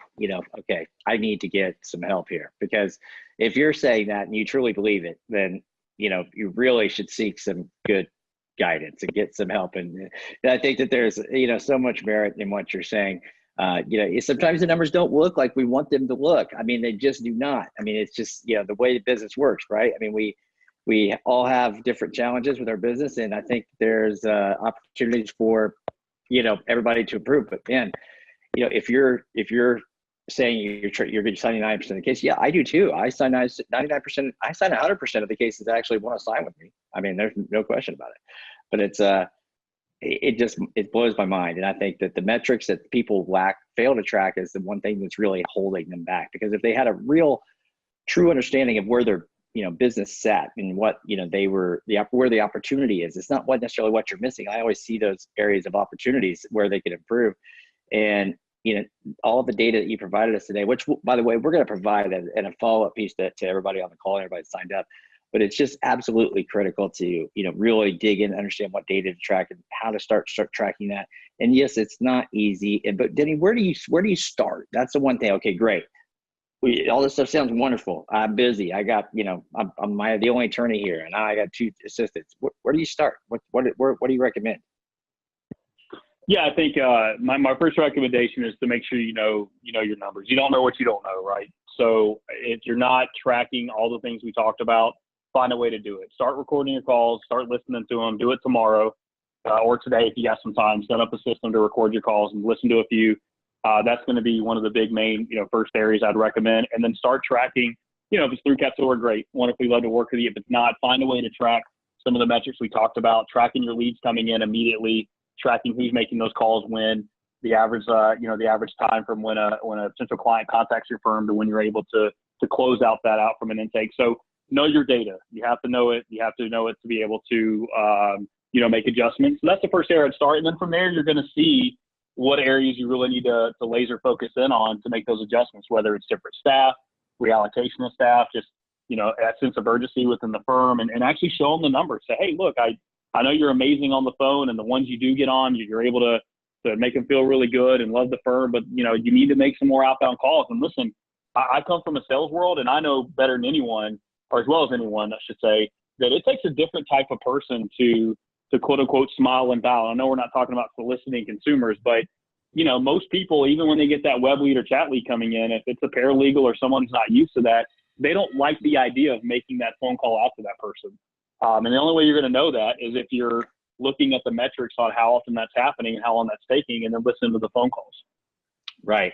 okay, I need to get some help here. Because if you're saying that and you truly believe it, then, you really should seek some good guidance and get some help. And I think that there's, so much merit in what you're saying. Sometimes the numbers don't look like we want them to look. I mean, they just do not. I mean, it's just, the way the business works, right? I mean, we all have different challenges with our business, and I think there's opportunities for, everybody to improve. But man, if you're saying you're signing 99% of the cases, yeah, I do too. I sign 99%. I sign 100% of the cases that actually want to sign with me. I mean, there's no question about it. But it blows my mind, and I think that the metrics that people fail to track is the one thing that's really holding them back. Because if they had a real, true understanding of where their business sat and what, where the opportunity is. It's not necessarily what you're missing. I always see those areas of opportunities where they could improve. And, all of the data that you provided us today, which, by the way, we're going to provide in a follow-up piece to everybody on the call and everybody that signed up. But it's just absolutely critical to, really dig in and understand what data to track and how to start tracking that. And yes, it's not easy. But Denny, where do you start? That's the one thing. Okay, great. All this stuff sounds wonderful. I'm busy. I got, I'm the only attorney here, and I got 2 assistants. Where do you start? What do you recommend? Yeah, I think my first recommendation is to make sure you know your numbers. You don't know what you don't know, right? So if you're not tracking all the things we talked about, find a way to do it. Start recording your calls. Start listening to them. Do it tomorrow or today if you got some time. Set up a system to record your calls and listen to a few. That's going to be one of the big main, first areas I'd recommend. And then start tracking, if it's through Captorra, great. Wonderfully love to work with you. If it's not, find a way to track some of the metrics we talked about, tracking your leads coming in immediately, tracking who's making those calls when, the average time from when a potential client contacts your firm to when you're able to close out from an intake. So know your data. You have to know it. You have to know it to be able to, make adjustments. So that's the first area I'd start. And then from there, you're going to see what areas you really need to laser focus in on to make those adjustments, whether it's different staff, reallocation of staff, just, that sense of urgency within the firm, and actually show them the numbers. Say, hey, look, I know you're amazing on the phone, and the ones you do get on, you're able to make them feel really good and love the firm, but, you need to make some more outbound calls. And listen, I come from a sales world, and I know better than anyone, or as well as anyone, I should say, that it takes a different type of person to quote unquote smile and dial. I know we're not talking about soliciting consumers, but most people, even when they get that web lead or chat lead coming in, if it's a paralegal or someone who's not used to that, they don't like the idea of making that phone call out to that person. And the only way you're going to know that is if you're looking at the metrics on how often that's happening and how long that's taking, and then listen to the phone calls. Right.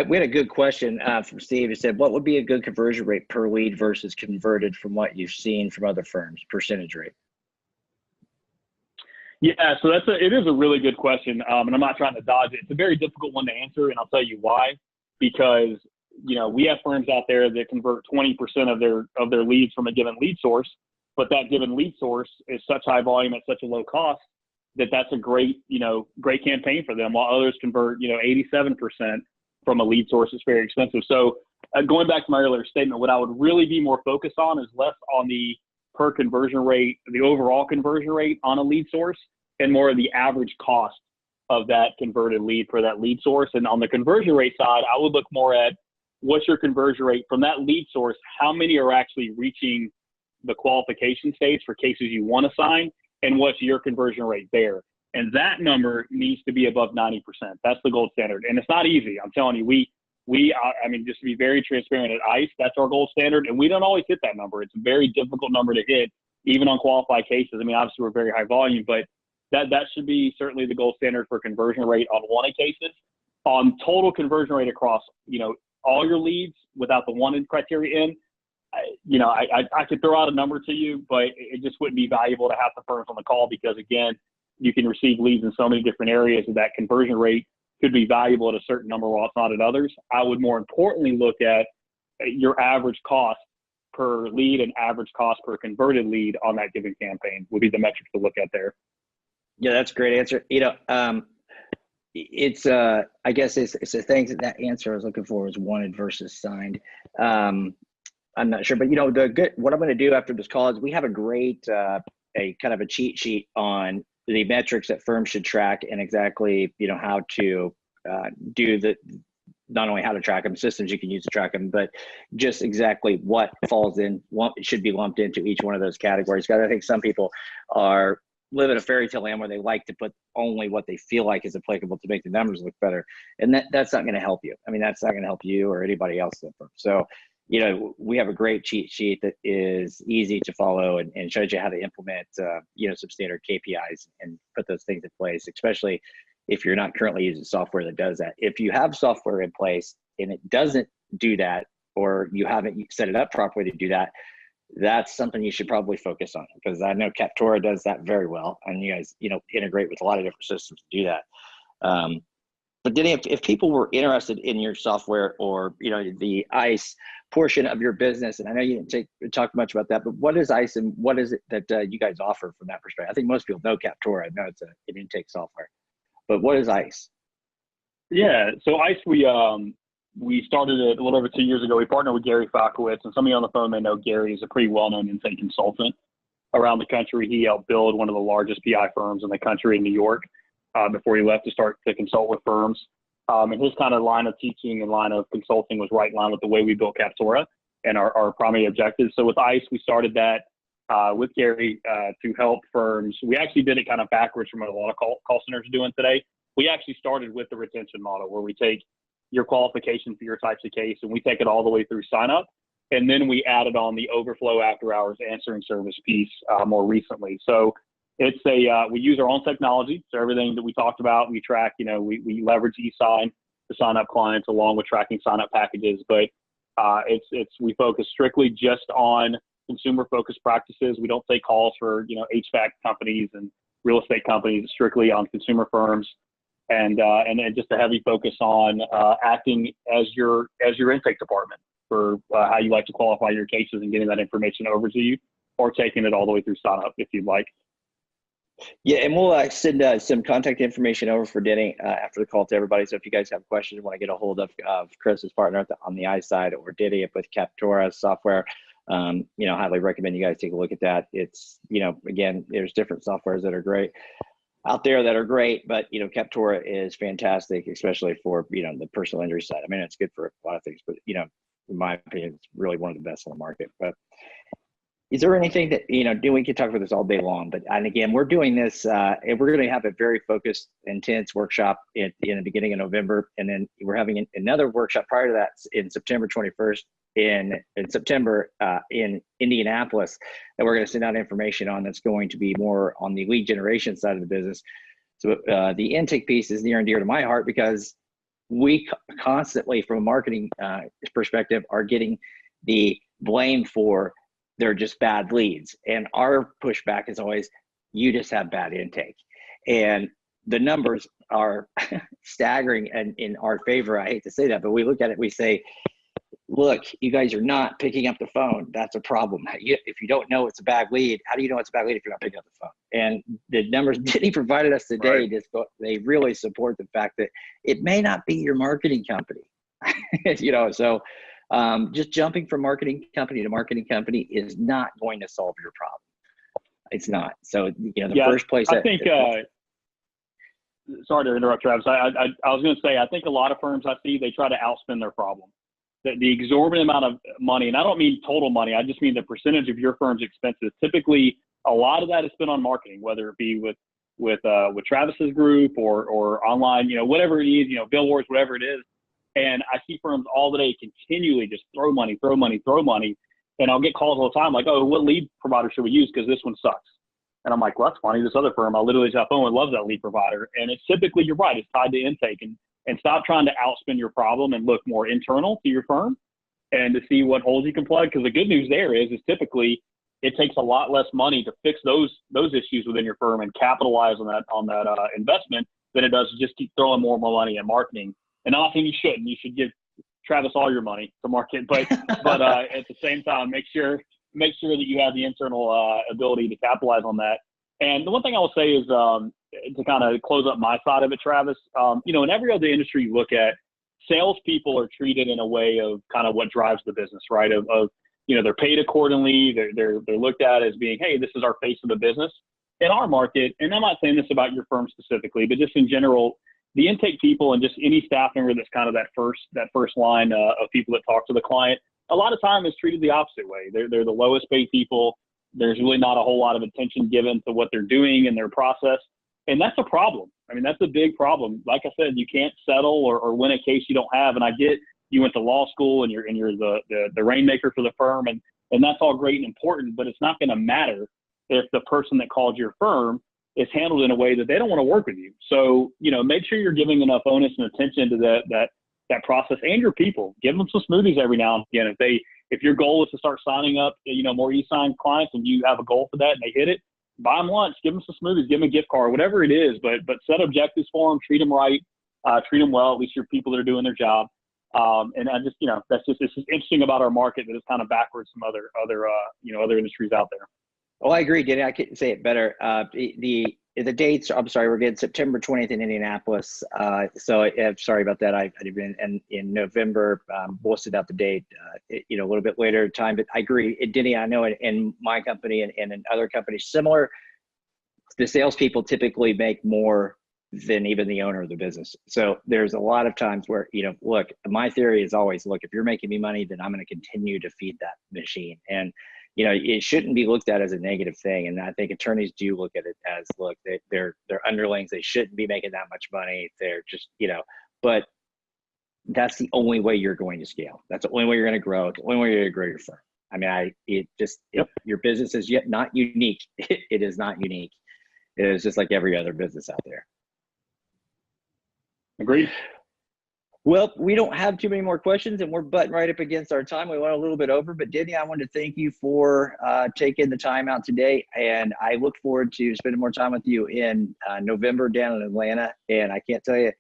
We had a good question from Steve. He said, what would be a good conversion rate per lead versus converted from what you've seen from other firms, percentage rate? Yeah, so it is a really good question, and I'm not trying to dodge it. It's a very difficult one to answer, and I'll tell you why. Because we have firms out there that convert 20% of their leads from a given lead source, but that given lead source is such high volume at such a low cost that that's a great campaign for them, while others convert 87% from a lead source that's very expensive. So going back to my earlier statement, what I would really be more focused on is less on the per conversion rate, the overall conversion rate on a lead source, and more of the average cost of that converted lead for that lead source. And on the conversion rate side, I would look more at what's your conversion rate from that lead source, how many are actually reaching the qualification stage for cases you want to sign, and what's your conversion rate there. And that number needs to be above 90%. That's the gold standard. And it's not easy. I'm telling you, just to be very transparent, at ICE, that's our gold standard. And we don't always hit that number. It's a very difficult number to hit even on qualified cases. I mean, obviously we're very high volume, but that should be certainly the gold standard for conversion rate on 1A cases. On total conversion rate across, all your leads without the wanted criteria in, I could throw out a number to you, but it just wouldn't be valuable to have the firms on the call, because again, you can receive leads in so many different areas that conversion rate could be valuable at a certain number while it's not at others. I would more importantly look at your average cost per lead and average cost per converted lead on that given campaign would be the metric to look at there. Yeah, that's a great answer. It's I guess it's a thing that answer I was looking for was wanted versus signed. I'm not sure, but what I'm going to do after this call is we have a great a kind of a cheat sheet on the metrics that firms should track, and exactly how to do not only how to track them, systems you can use to track them, but just exactly what falls in, what should be lumped into each one of those categories. Because I think some people live in a fairy tale land where they like to put only what they feel like is applicable to make the numbers look better. And that's not going to help you. I mean, that's not going to help you or anybody else in the firm. So, we have a great cheat sheet that is easy to follow and shows you how to implement, some standard KPIs and put those things in place, especially if you're not currently using software that does that. If you have software in place and it doesn't do that, or you haven't set it up properly to do that, that's something you should probably focus on, because I know Captorra does that very well, and you guys, integrate with a lot of different systems to do that. But Denny, if people were interested in your software or, the ICE portion of your business, and I know you didn't talk much about that, but what is ICE and what is it that you guys offer from that perspective? I think most people know Captorra. I know it's an intake software, but what is ICE? Yeah, so ICE, we started it a little over 2 years ago. We partnered with Gary Falkowitz, and some of you on the phone may know Gary is a pretty well-known intake consultant around the country. He helped build one of the largest PI firms in the country in New York before he left to start to consult with firms. And his kind of line of teaching and line of consulting was right in line with the way we built Captorra and our primary objectives. So with ICE, we started that with Gary to help firms. We actually did it kind of backwards from what a lot of call centers are doing today. We actually started with the retention model, where we take your qualification for your types of case and we take it all the way through sign up. And then we added on the overflow after hours answering service piece more recently. So it's we use our own technology. So everything that we talked about, we track, we leverage eSign to sign up clients along with tracking sign up packages. But we focus strictly just on consumer focused practices. We don't take calls for, HVAC companies and real estate companies, strictly on consumer firms. And just a heavy focus on acting as your intake department for how you like to qualify your cases and getting that information over to you, or taking it all the way through sign up if you'd like. Yeah, and we'll send some contact information over for Denny after the call to everybody. So if you guys have questions, want to get a hold of Chris's partner on the ICE side, or Denny with Captorra software, highly recommend you guys take a look at that. It's, again, there's different softwares that are great out there that are great, but Captorra is fantastic, especially for the personal injury side. I mean, it's good for a lot of things, but in my opinion, it's really one of the best on the market. But is there anything that we could talk about this all day long? But and again, we're doing this, and we're going to have a very focused, intense workshop in the beginning of November, and then we're having another workshop prior to that in September 21st. In September in Indianapolis, that we're going to send out information on, that's going to be more on the lead generation side of the business. So the intake piece is near and dear to my heart, because we constantly, from a marketing perspective, are getting the blame for they're just bad leads. And our pushback is always, you just have bad intake. And the numbers are staggering and in our favor. I hate to say that, but we look at it, we say, look, you guys are not picking up the phone. That's a problem. If you don't know it's a bad lead, how do you know it's a bad lead if you're not picking up the phone? And the numbers Denny provided us today, right, they really support the fact that it may not be your marketing company. So just jumping from marketing company to marketing company is not going to solve your problem. It's not. So, first place. I think, sorry to interrupt, Travis. I was going to say, I think a lot of firms I see, they try to outspend their problem. The exorbitant amount of money, and I don't mean total money, I just mean the percentage of your firm's expenses. Typically, a lot of that is spent on marketing, whether it be with Travis's group or online, whatever it is, billboards, whatever it is. And I see firms all the day continually just throw money. And I'll get calls all the time like, oh, what lead provider should we use? Because this one sucks. And I'm like, well, that's funny. This other firm, I literally just phone and love that lead provider. And it's typically, you're right, it's tied to intake. And stop trying to outspin your problem and look more internal to your firm and to see what holes you can plug. Because the good news there is typically it takes a lot less money to fix those issues within your firm and capitalize on that investment than it does to just keep throwing more and more money at marketing. And not saying you shouldn't. You should give Travis all your money to market, but at the same time, make sure that you have the internal ability to capitalize on that. And the one thing I will say is to kind of close up my side of it, Travis. In every other industry you look at, salespeople are treated in a way of kind of what drives the business, right? Of they're paid accordingly. They're looked at as being, hey, this is our face of the business. In our market, and I'm not saying this about your firm specifically, but just in general, the intake people and just any staff member that's kind of that first line of people that talk to the client, a lot of time is treated the opposite way. They're the lowest paid people. There's really not a whole lot of attention given to what they're doing and their process. And that's a problem. I mean, that's a big problem. Like I said, you can't settle or win a case you don't have. And I get you went to law school and you're the rainmaker for the firm, and that's all great and important, but it's not going to matter if the person that called your firm is handled in a way that they don't want to work with you. So, make sure you're giving enough onus and attention to that process and your people. Give them some smoothies every now and again. If your goal is to start signing up, more e-sign clients, and you have a goal for that and they hit it, buy them lunch, give them some smoothies, give them a gift card, whatever it is, but set objectives for them, treat them right, treat them well, at least your people that are doing their job. And I just, it's just interesting about our market that is kind of backwards from other industries out there. Oh, I agree, Denny. I couldn't say it better. The dates, I'm sorry, we're getting September 20th in Indianapolis. Sorry about that. I've been in November, busted out the date, a little bit later time, but I agree. Denny, I know in my company and in other companies similar, the salespeople typically make more than even the owner of the business. So there's a lot of times where, look, my theory is always, look, if you're making me money, then I'm going to continue to feed that machine. And it shouldn't be looked at as a negative thing. And I think attorneys do look at it as, look, they're underlings. They shouldn't be making that much money. They're just, but that's the only way you're going to scale. That's the only way you're going to grow. It's the only way you're going to grow your firm. I mean, your business is yet not unique. It is not unique. It is just like every other business out there. Agreed. Well, we don't have too many more questions, and we're butting right up against our time. We went a little bit over, but Denny, I wanted to thank you for taking the time out today, and I look forward to spending more time with you in November down in Atlanta. And I can't tell you,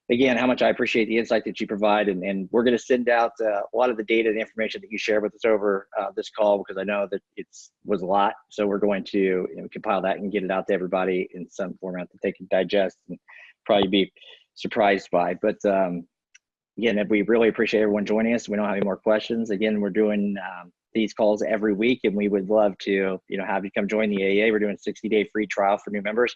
again, how much I appreciate the insight that you provide, and we're going to send out a lot of the data and information that you share with us over this call, because I know that was a lot. So we're going to compile that and get it out to everybody in some format that they can digest and probably be surprised by. But again, we really appreciate everyone joining us. We don't have any more questions. Again, we're doing these calls every week, and we would love to, have you come join the AA. We're doing a 60-day free trial for new members.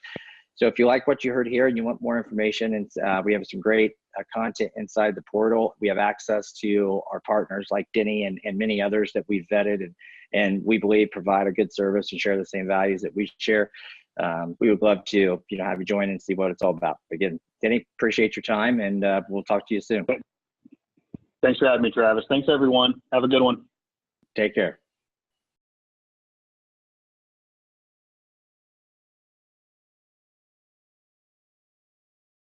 So if you like what you heard here and you want more information, and we have some great content inside the portal. We have access to our partners like Denny and many others that we've vetted and we believe provide a good service and share the same values that we share. We would love to, have you join and see what it's all about. Again, Denny, appreciate your time, and we'll talk to you soon. Thanks for having me, Travis. Thanks, everyone. Have a good one. Take care.